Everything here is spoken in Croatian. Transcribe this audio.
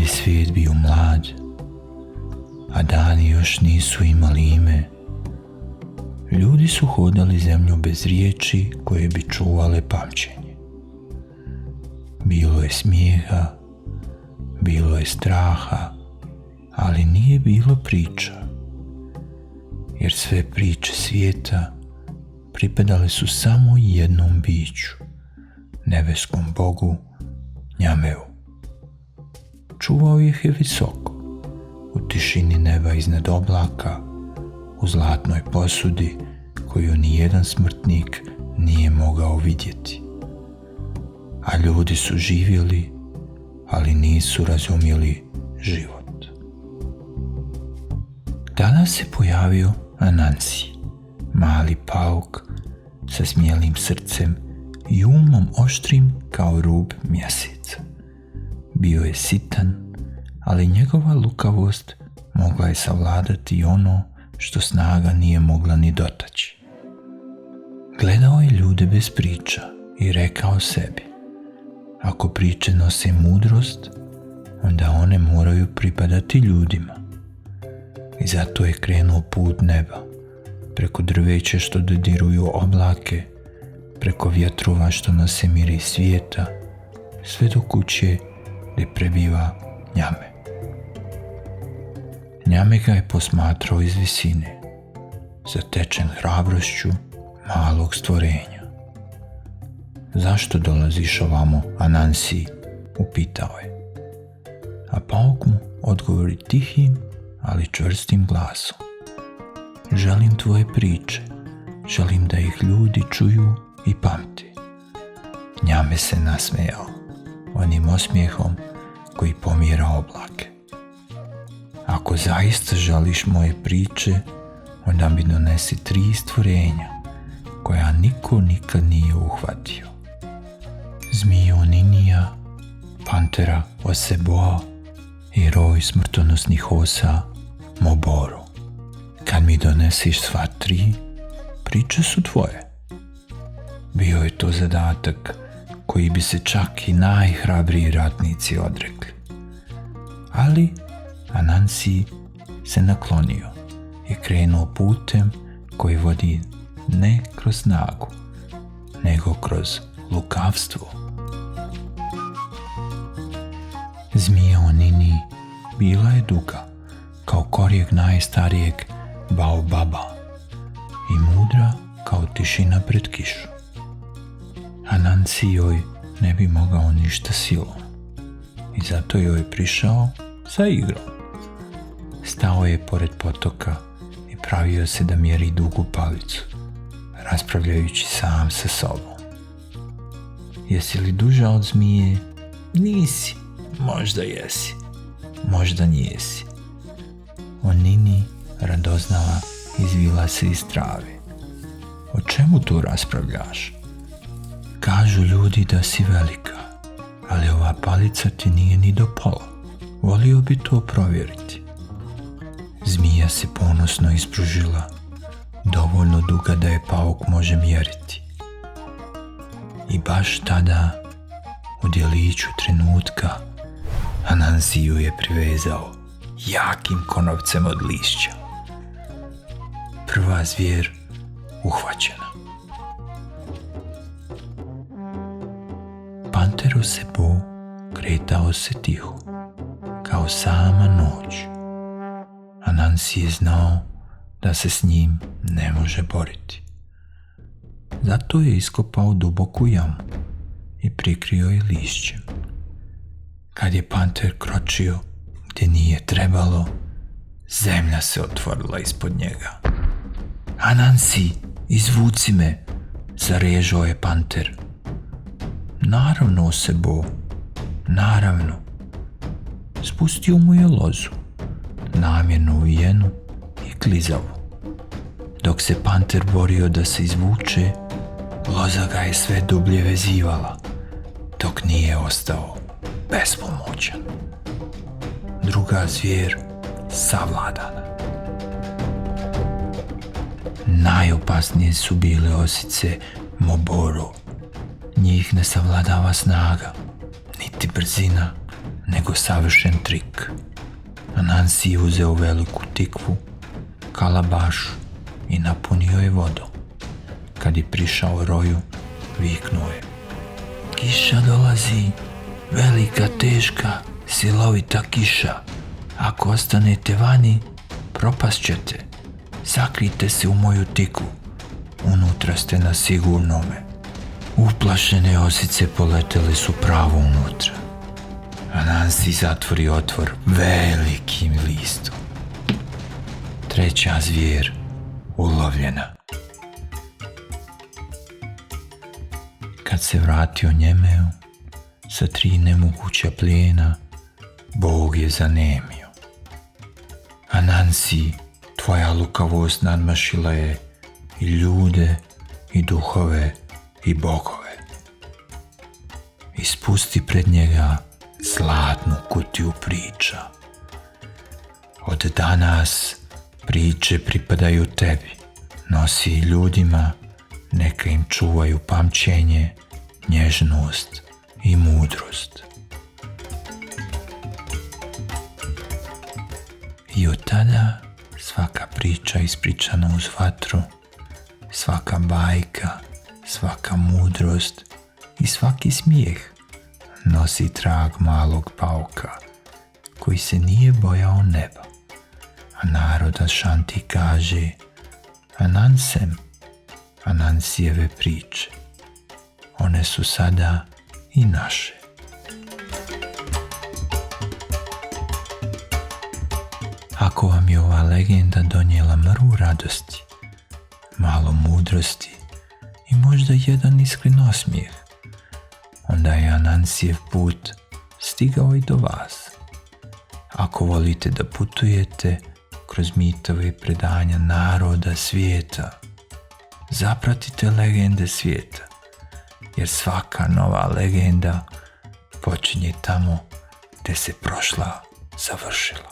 je svijet bio mlad, a dani još nisu imali ime, ljudi su hodali zemlju bez riječi koje bi čuvale pamćenje. Bilo je smijeha, bilo je straha, ali nije bilo priča, jer sve priče svijeta pripadale su samo jednom biću, nebeskom Bogu, Njameu. Čuvao ih je visoko, u tišini neba iznad oblaka, u zlatnoj posudi koju nijedan smrtnik nije mogao vidjeti. A ljudi su živjeli, ali nisu razumjeli život. Tada se pojavio Anansi, mali pauk sa smijelim srcem i umom oštrim kao rub mjeseca. Bio je sitan, ali njegova lukavost mogla je savladati ono što snaga nije mogla ni dotaći. Gledao je ljude bez priča i rekao sebi: ako priče nose mudrost, onda one moraju pripadati ljudima. I zato je krenuo put neba, preko drveća što dodiruju oblake, preko vjetrova što nose miris svijeta, sve do kuće gdje prebiva Njame. Njame ga je posmatrao iz visine, zatečen hrabrošću malog stvorenja. Zašto dolaziš ovamo, Anansi? Upitao je. A pauk mu odgovori tihim, ali čvrstim glasom. Želim tvoje priče, želim da ih ljudi čuju i pamte. Njame se nasmejao, onim osmijehom koji pomjera oblake. Ako zaista želiš moje priče, onda mi donesi 3 stvorenja koja niko nikad nije uhvatio. Zmiju Ninija, pantera Oseboa i roj smrtonosnih osa Moboru. Kad mi donesiš sva 3, priče su tvoje. Bio je to zadatak koji bi se čak i najhrabriji ratnici odrekli. Ali Anansi se naklonio i krenuo putem koji vodi ne kroz snagu, nego kroz lukavstvo. Zmija u Nini bila je duga kao korijek najstarijeg baobaba i mudra kao tišina pred kišu. Anansi joj ne bi mogao ništa silom i zato joj je prišao sa igrom. Stao je pored potoka i pravio se da mjeri dugu palicu, raspravljajući sam sa sobom. Jesi li duža od zmije? Nisi. Možda jesi. Možda nijesi. O Nini radoznala izvila se iz trave. O čemu tu raspravljaš? Kažu ljudi da si velika, ali ova palica ti nije ni do pola. Volio bi to provjeriti. Zmija se ponosno ispružila, dovoljno duga da je pauk može mjeriti. I baš tada, u djeliću trenutka, Anansi ju je privezao jakim konopcem od lišća. Prva zvijer uhvaćena. Panter Osebo kretao se tiho, kao sama noć. Anansi je znao da se s njim ne može boriti. Zato je iskopao duboku jamu i prikrio je lišćem. Kad je panter kročio gdje nije trebalo, zemlja se otvorila ispod njega. Anansi, izvuci me, zarežao je panter. Naravno, Osebo, naravno. Spustio mu je lozu, namjerno uvijenu i klizavu. Dok se panter borio da se izvuče, loza ga je sve dublje vezivala, dok nije ostao bespomoćan. Druga zvijer savladana. Najopasnije su bile osice Moboru. Njih ne savladava snaga, niti brzina, nego savršen trik. Anansi je uzeo veliku tikvu, kalabašu i napunio je vodom. Kad je prišao roju, viknuo je: kiša dolazi, velika, teška, silovita kiša. Ako ostanete vani, propast ćete. Sakrijte se u moju tikvu, unutra ste na sigurnome. Uplašene osice poletele su pravo unutra. Anansi zatvori otvor velikim listom. Treća zvijer ulovljena. Kad se vratio Njemeo sa 3 nemoguća plijena, Bog je zanemio. Anansi, tvoja lukavost nadmašila je i ljude, i duhove, i bogove. Ispusti pred njega zlatnu kutiju priča. Od danas priče pripadaju tebi. Nosi ih ljudima, neka im čuvaju pamćenje, nježnost i mudrost. I od tada svaka priča ispričana uz vatru, svaka bajka, svaka mudrost i svaki smijeh nosi trag malog pauka koji se nije bojao neba. A narod Ašanti kaže: Anansem, Anansijeve priče. One su sada i naše. Ako vam je ova legenda donijela mrvu radosti, malo mudrosti i možda jedan iskren osmijeh, onda je Anansijev put stigao i do vas. Ako volite da putujete kroz mitove i predanja naroda svijeta, zapratite legende svijeta, jer svaka nova legenda počinje tamo gdje se prošla završila.